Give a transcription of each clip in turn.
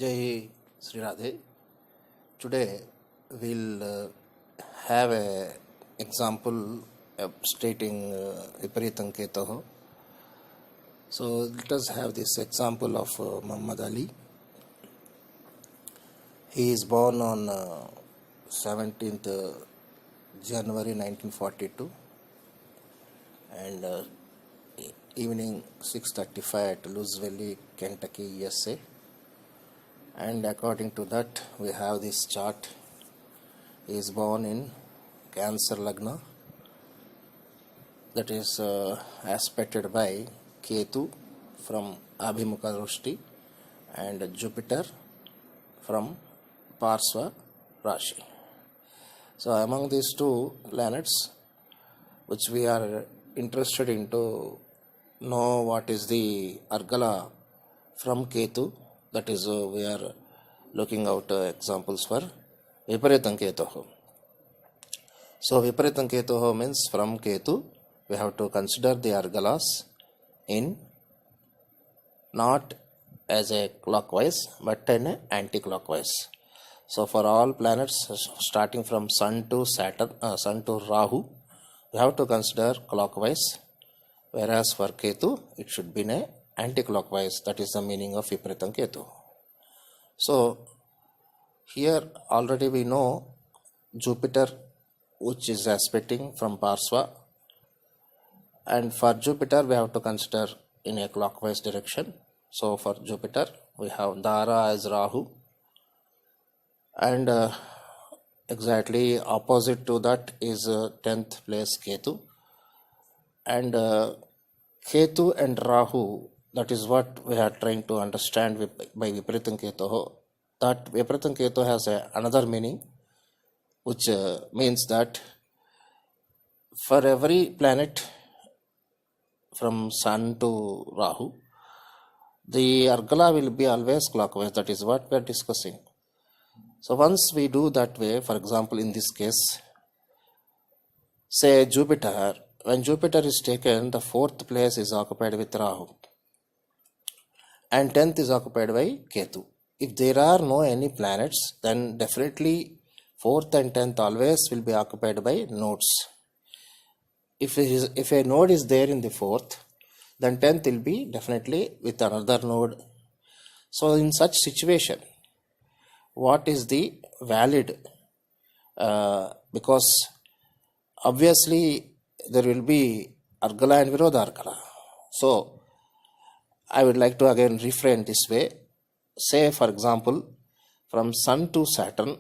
jairadhe. Today we'll have a example stating Vipareetam Ketoh. So let us have this example of Muhammad Ali. He is born on 17th January 1942 and evening 6:35 at Louisville, Kentucky, USA. And according to that, we have this chart. He is born in Cancer Lagna, that is aspected by Ketu from Abhimukha Rushti and Jupiter from Parsva Rashi. So among these two planets, which we are interested in to know what is the Argala from Ketu, that is we are looking out examples for Vipareetam Ketoh. So Vipareetam Ketoh means from Ketu we have to consider the Argalas in not as a clockwise but in an anti-clockwise. So for all planets starting from Sun to Saturn, Sun to Rahu, we have to consider clockwise, whereas for Ketu it should be in a anti-clockwise. That is the meaning of Vipareetam Ketoh. So here already we know Jupiter, which is aspecting from Parsva, and for Jupiter we have to consider in a clockwise direction. So for Jupiter we have Dara as Rahu, and exactly opposite to that is 10th place Ketu, and Ketu and Rahu, that is what we are trying to understand by Vipareetam Ketoh. That Vipareetam Ketoh has another meaning, which means that for every planet from Sun to Rahu, the Argala will be always clockwise. That is what we are discussing. So once we do that way, for example in this case, say Jupiter, when Jupiter is taken, the 4th place is occupied with Rahu and 10th is occupied by Ketu. If there are no any planets, then definitely 4th and 10th always will be occupied by nodes. If a node is there in the 4th, then 10th will be definitely with another node. So in such situation, what is the valid? Because obviously there will be Argala and Virodha Argala. So I would like to again reframe this way. Say for example, from Sun to Saturn,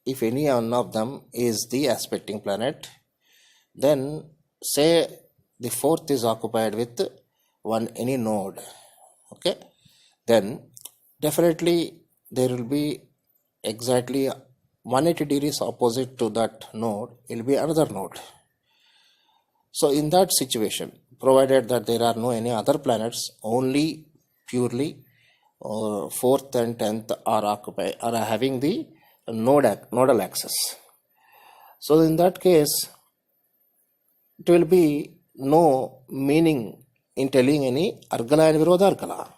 if any one of them is the aspecting planet, then say the 4th is occupied with any node, okay, then definitely there will be exactly 180 degrees opposite to that node will be another node. So in that situation, provided that there are no any other planets, only purely 4th and 10th are having the nodal axis. So in that case, it will be no meaning in telling any Argala and Virodha Argala.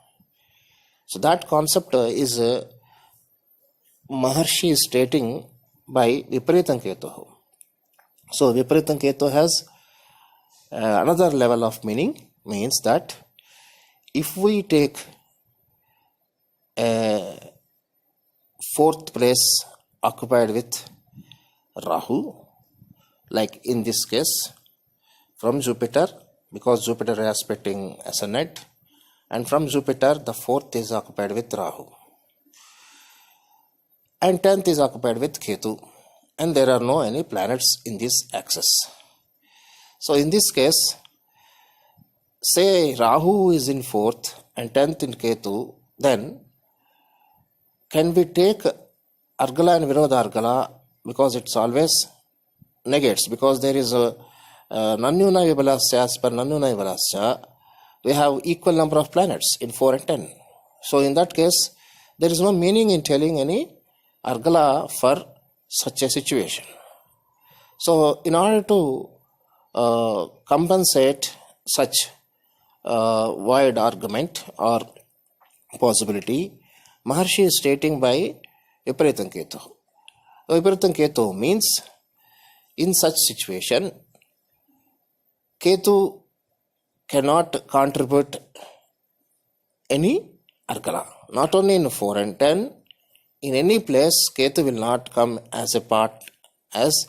So that concept is Maharshi is stating by Vipareetam Ketoh. So Vipareetam Ketoh has another level of meaning, means that if we take a 4th place occupied with Rahu, like in this case from Jupiter, because Jupiter is aspecting ascendant, and from Jupiter the 4th is occupied with Rahu and 10th is occupied with Ketu, and there are no any planets in this axis. So in this case, say Rahu is in 4th and 10th in Ketu, then can we take Argala and Virodha Argala, because it's always negates, because there is a Nanyuna Vibalasya, as per Nanyuna Vibalasya, we have equal number of planets in 4 and 10. So in that case, there is no meaning in telling any Argala for such a situation. So in order to compensate such wide argument or possibility, Maharshi is stating by Vipareetam Ketoh. Vipareetam Ketoh means in such situation, Ketu cannot contribute any Argala. Not only in 4 and 10, in any place, Ketu will not come as a part as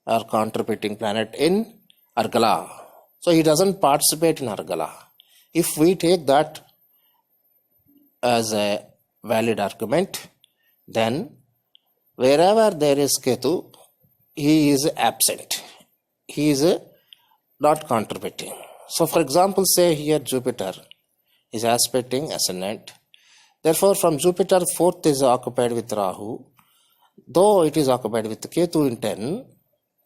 or contributing planet in Argala. So he doesn't participate in Argala. If we take that as a valid argument, then wherever there is Ketu, he is absent. He is not contributing. So for example, say here Jupiter is aspecting ascendant. Therefore from Jupiter, 4th is occupied with Rahu. Though it is occupied with Ketu in 10,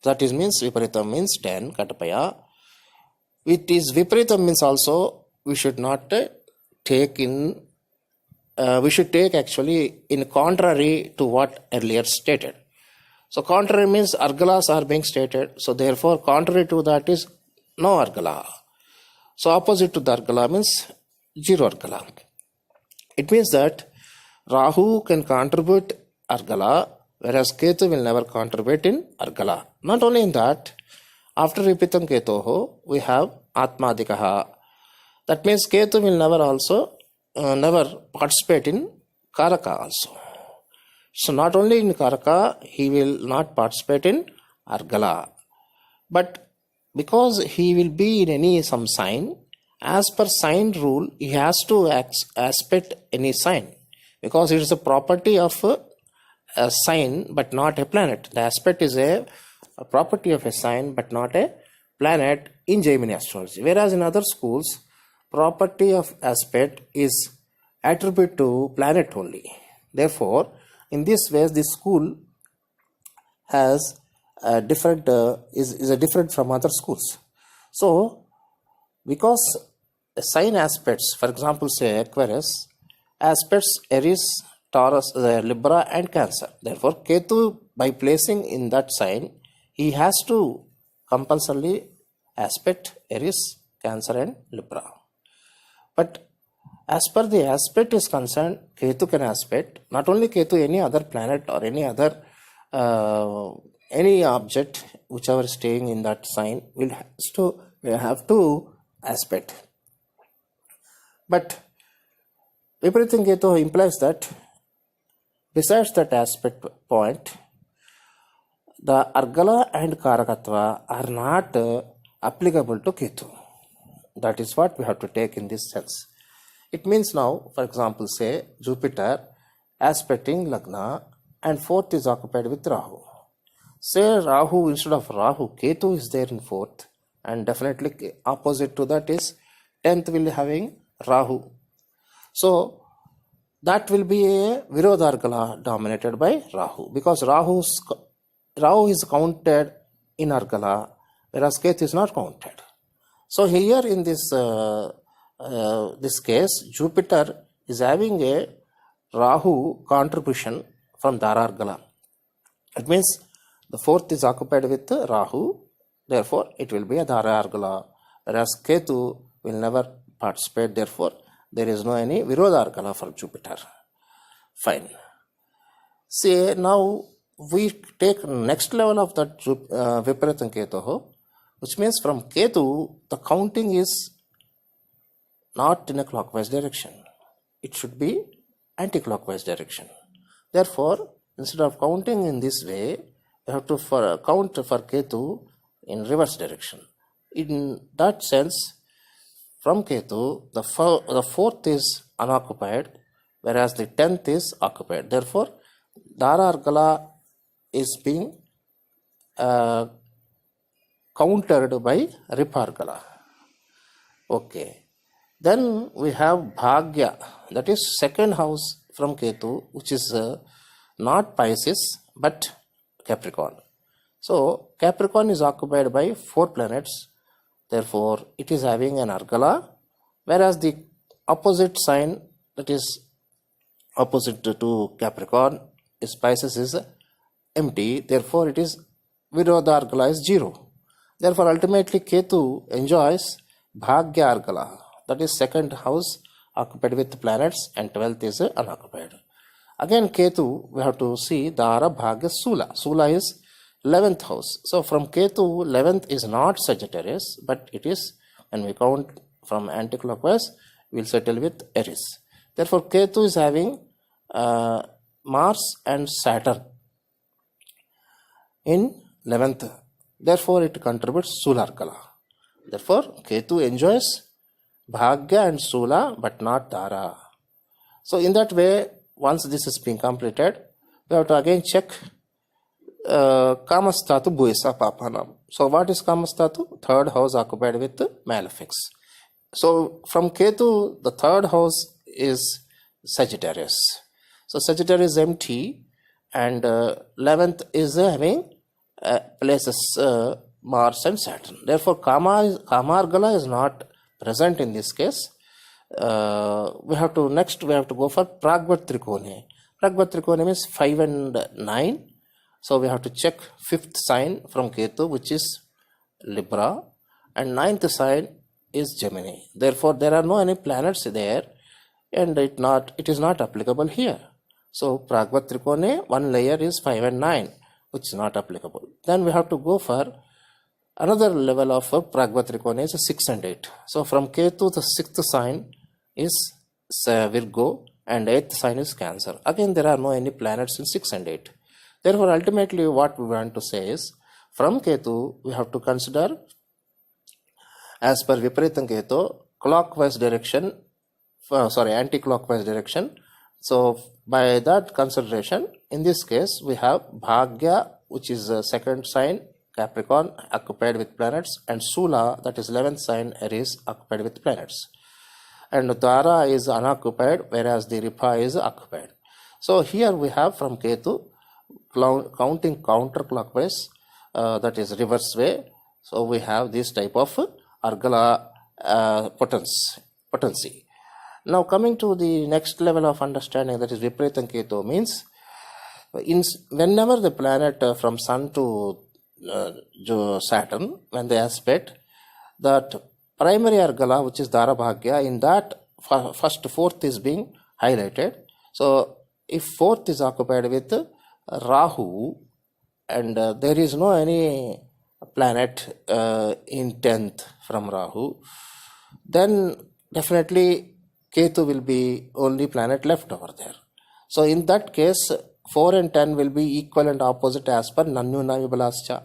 that is means Vipareetam means 10, Katapaya. It is Vipareetam means also we should not take in, we should take actually in contrary to what earlier stated. So contrary means Argalas are being stated. So therefore contrary to that is no Argala. So opposite to the Argala means 0 Argala. It means that Rahu can contribute Argala, whereas Ketu will never contribute in Argala. Not only in that, after Vipareetam Ketoh, we have Atmadikaha. That means Ketu will never also never participate in Karaka also. So not only in Karaka, he will not participate in Argala. But because he will be in some sign, as per sign rule, he has to aspect any sign. Because it is a property of a sign but not a planet. The aspect is a property of a sign but not a planet in Jaimini astrology. Whereas in other schools, property of aspect is attribute to planet only. Therefore, in this way, this school has a different is a different from other schools. So, because sign aspects, for example, say Aquarius, aspects Aries, Taurus, Libra and Cancer. Therefore, Ketu, by placing in that sign, he has to compulsorily aspect Aries, Cancer and Libra. But as per the aspect is concerned, Ketu can aspect, not only Ketu, any other planet or any other any object whichever is staying in that sign will have to aspect. But Vipareetam Ketoh implies that besides that aspect point, the Argala and Karakatva are not applicable to Ketu. That is what we have to take in this sense. It means now, for example, say Jupiter aspecting Lagna and 4th is occupied with Rahu. Say Rahu, instead of Rahu, Ketu is there in 4th, and definitely opposite to that is 10th will be having Rahu. So that will be a Virodha Argala dominated by Rahu, because Rahu is counted in Argala, whereas Ketu is not counted. So here in this this case, Jupiter is having a Rahu contribution from Dara Argala. It means the 4th is occupied with Rahu, therefore it will be a Dara Argala, whereas Ketu will never participate, therefore there is no any Virodha Argala for Jupiter. Fine. See, now we take next level of that Vipareetam Ketoh, which means from Ketu, the counting is not in a clockwise direction. It should be anti-clockwise direction. Therefore, instead of counting in this way, you have to count for Ketu in reverse direction. In that sense, from Ketu, the 4th is unoccupied, whereas the 10th is occupied. Therefore, Dara Argala is being countered by Ripa Argala. Okay. Then we have Bhagya, that is 2nd house from Ketu, which is not Pisces but Capricorn. So Capricorn is occupied by 4 planets, therefore it is having an Argala, whereas the opposite sign, that is opposite to Capricorn, is Pisces, is empty, therefore it is Virodha Argala is 0. Therefore ultimately Ketu enjoys Bhagya Argala, that is 2nd house occupied with planets, and 12th is unoccupied. Again, Ketu, we have to see Dara, Bhagya, Sula. Sula is 11th house. So from Ketu, 11th is not Sagittarius, but it is, when we count from anti-clockwise, we'll settle with Aries. Therefore, Ketu is having Mars and Saturn in 11th. Therefore, it contributes Sula Argala. Therefore, Ketu enjoys Bhagya and Sula, but not Dara. So, in that way, once this is being completed, we have to again check Kamastatu Bhuisa Papanam. So, what is Kamastatu? Third house occupied with malefics. So, from Ketu, the third house is Sagittarius. So, Sagittarius is empty, and 11th is having places Mars and Saturn. Therefore, Kama Argala is not present in this case. We have to go for Pragvat Trikone. Pragvat Trikone means 5 and 9. So we have to check 5th sign from Ketu, which is Libra, and 9th sign is Jaimini. Therefore, there are no any planets there, and it is not applicable here. So Pragvat Trikone, one layer is 5 and 9, which is not applicable. Then we have to go for another level of Pragvat Trikone is 6 and 8. So from Ketu, the 6th sign is Virgo, and 8th sign is Cancer. Again, there are no any planets in 6 and 8. Therefore, ultimately what we want to say is, from Ketu, we have to consider, as per Vipareetam Ketoh, clockwise direction, anti-clockwise direction. So, by that consideration, in this case, we have Bhagya, which is the second sign, Capricorn, occupied with planets, and Sula, that is 11th sign, Aries, occupied with planets. And Dara is unoccupied, whereas the Ripa is occupied. So, here we have from Ketu, counting counterclockwise, that is reverse way. So we have this type of Argala potency. Now coming to the next level of understanding, that is Vipareetam Ketoh, means whenever the planet from Sun to Saturn, when they aspect, that primary Argala, which is Dara Bhagya, in that first fourth is being highlighted. So if fourth is occupied with Rahu, and there is no any planet in 10th from Rahu, then definitely Ketu will be only planet left over there. So in that case, 4 and 10 will be equal and opposite as per Nanyuna Vibalascha.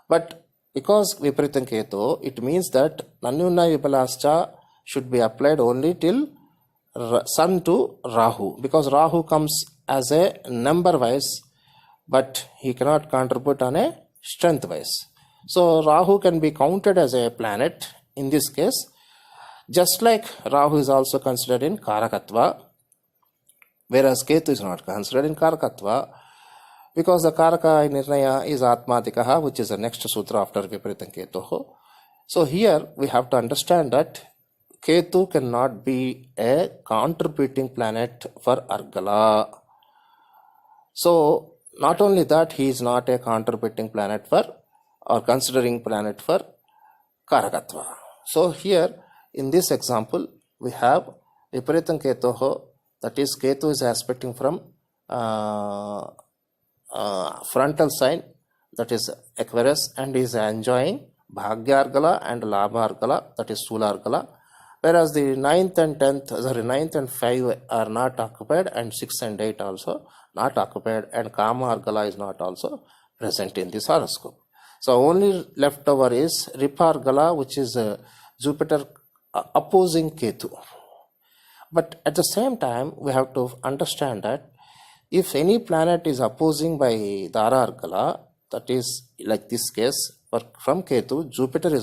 But because Vipareetam Ketoh, it means that Nanyuna Vibalascha should be applied only till Sun to Rahu, because Rahu comes as a number wise, but he cannot contribute on a strength wise. So Rahu can be counted as a planet in this case, just like Rahu is also considered in Karakatva, whereas Ketu is not considered in Karakatva, because the Karaka Nirnaya is Atmadikaha, which is the next sutra after Vipareetam Ketoh. So here we have to understand that Ketu cannot be a contributing planet for Argala. So not only that, he is not a contributing planet for, or considering planet for Karakatva. So here in this example, we have Vipareetam Ketoh, that is Ketu is aspecting from frontal sign, that is Aquarius, and is enjoying Bhagya Argala and Labha Argala, that is Sula Argala, whereas the 9th and 5 are not occupied, and 6 and 8 also not occupied, and Kama Argala is not also present in this horoscope. So only left over is Ripa Argala, which is Jupiter opposing Ketu. But at the same time, we have to understand that if any planet is opposing by Dara Argala, that is like this case, from Ketu, Jupiter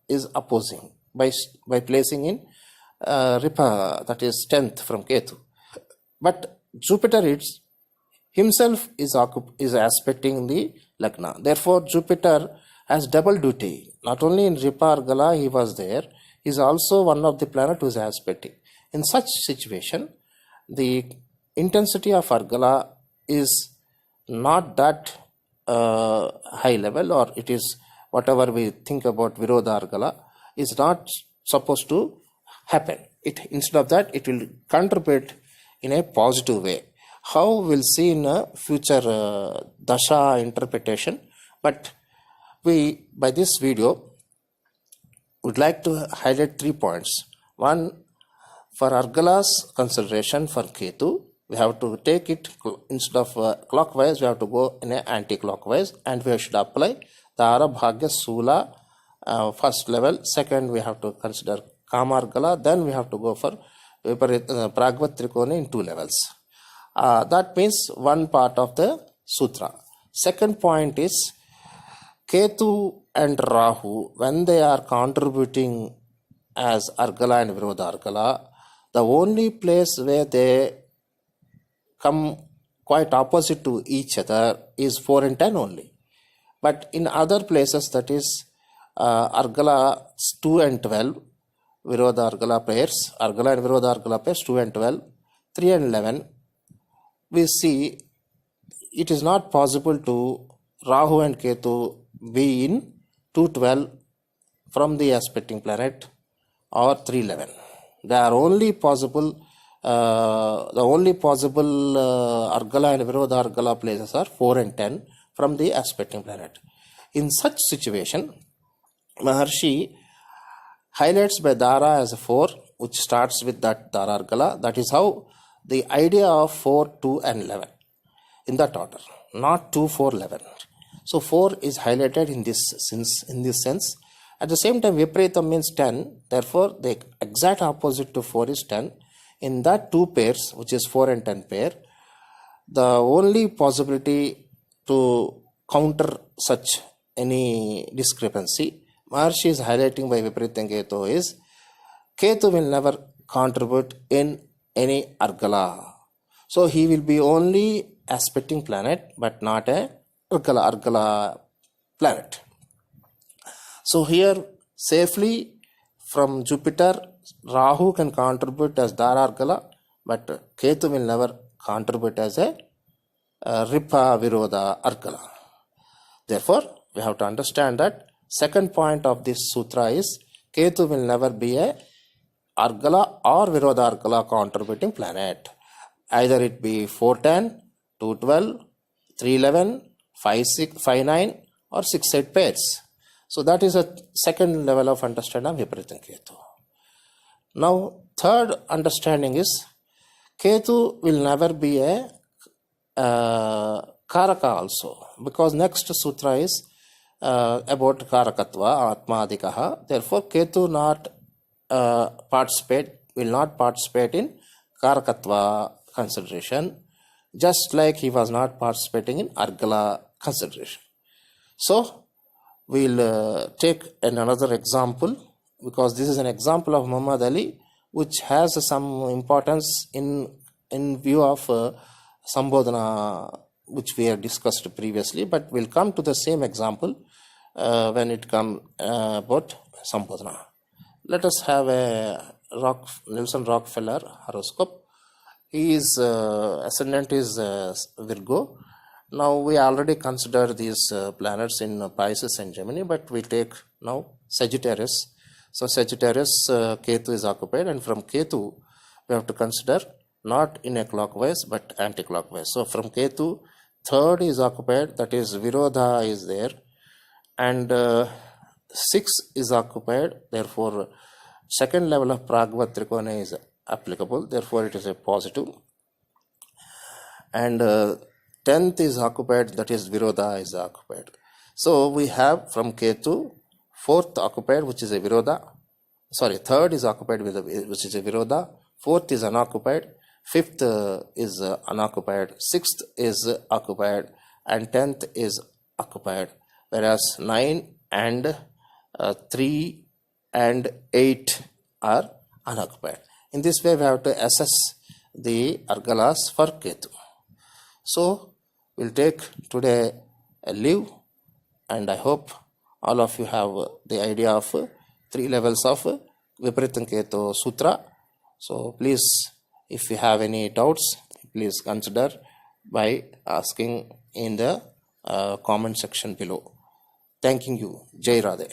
is opposing by placing in Ripa, that is 10th from Ketu. But Jupiter himself is aspecting the Lagna. Therefore, Jupiter has double duty. Not only in Ripa Argala he was there, he is also one of the planet who is aspecting. In such situation, the intensity of Argala is not that high level, or it is whatever we think about Virodha Argala is not supposed to happen. instead of that, it will contribute in a positive way. How we'll see in a future dasha interpretation, but we, by this video, would like to highlight 3 points. One, for Argala's consideration for Ketu, we have to take it instead of clockwise, we have to go in an anti-clockwise, and we should apply the Arabhagya Sula first level. Second, we have to consider Kama Argala, then we have to go for Pragvat Trikona in 2 levels. That means one part of the sutra. Second point is Ketu and Rahu, when they are contributing as Argala and Virodha Argala, the only place where they come quite opposite to each other is 4 and 10 only. But in other places, that is Argala 2 and 12, Virodha Argala pairs, Argala and Virodha Argala pairs 2 and 12, 3 and 11, we see it is not possible to Rahu and Ketu be in 212 from the aspecting planet or 311. They are only possible, the only possible Argala and Virodha Argala places are 4 and 10 from the aspecting planet. In such situation, Maharshi highlights by Dara as a 4, which starts with that Dara Argala. That is how the idea of 4, 2 and 11 in that order, not 2, 4, 11. So 4 is highlighted in this sense. At the same time, Vipareetam means 10. Therefore, the exact opposite to 4 is 10. In that 2 pairs, which is 4 and 10 pair, the only possibility to counter such any discrepancy, Maharshi is highlighting by Vipareetam Ketoh is Ketu will never contribute in any Argala. So he will be only aspecting planet, but not a Argala planet. So here safely from Jupiter, Rahu can contribute as Dara Argala, but Ketu will never contribute as a Ripa Virodha Argala. Therefore, we have to understand that second point of this sutra is Ketu will never be a Argala or Virodha Argala contributing planet. Either it be 410, 212, 311, 5-9 or 6-8 pairs. So that is a second level of understanding of Vipareetam Ketoh. Now, third understanding is Ketu will never be a Karaka also, because next sutra is about Karakatva, Atmadikaha. Therefore, Ketu will not participate in Karakatva consideration, just like he was not participating in Argala consideration. So, we'll take another example, because this is an example of Muhammad Ali, which has some importance in view of Sambodhana, which we have discussed previously, but we'll come to the same example when it comes about Sambodhana. Let us have a Nelson Rockefeller horoscope. His ascendant is Virgo. Now we already consider these planets in Pisces and Gemini, but we take now Sagittarius. So Sagittarius, Ketu is occupied, and from Ketu we have to consider not in a clockwise but anti-clockwise. So from Ketu, third is occupied, that is Virodha is there, and 6 is occupied, therefore second level of Pragvat Trikona is applicable, therefore it is a positive. And 10th is occupied, that is Virodha is occupied. So we have from Ketu, 4th occupied, which is a Virodha. Sorry, 3rd is occupied which is a Virodha. 4th is unoccupied. 5th is unoccupied. 6th is occupied. And 10th is occupied. Whereas 9 and 3 and 8 are unoccupied. In this way, we have to assess the Argalas for Ketu. So, we'll take today a leave, and I hope all of you have the idea of 3 levels of Vipareetam Ketoh Sutra. So, please, if you have any doubts, please consider by asking in the comment section below. Thanking you. Jairadhe.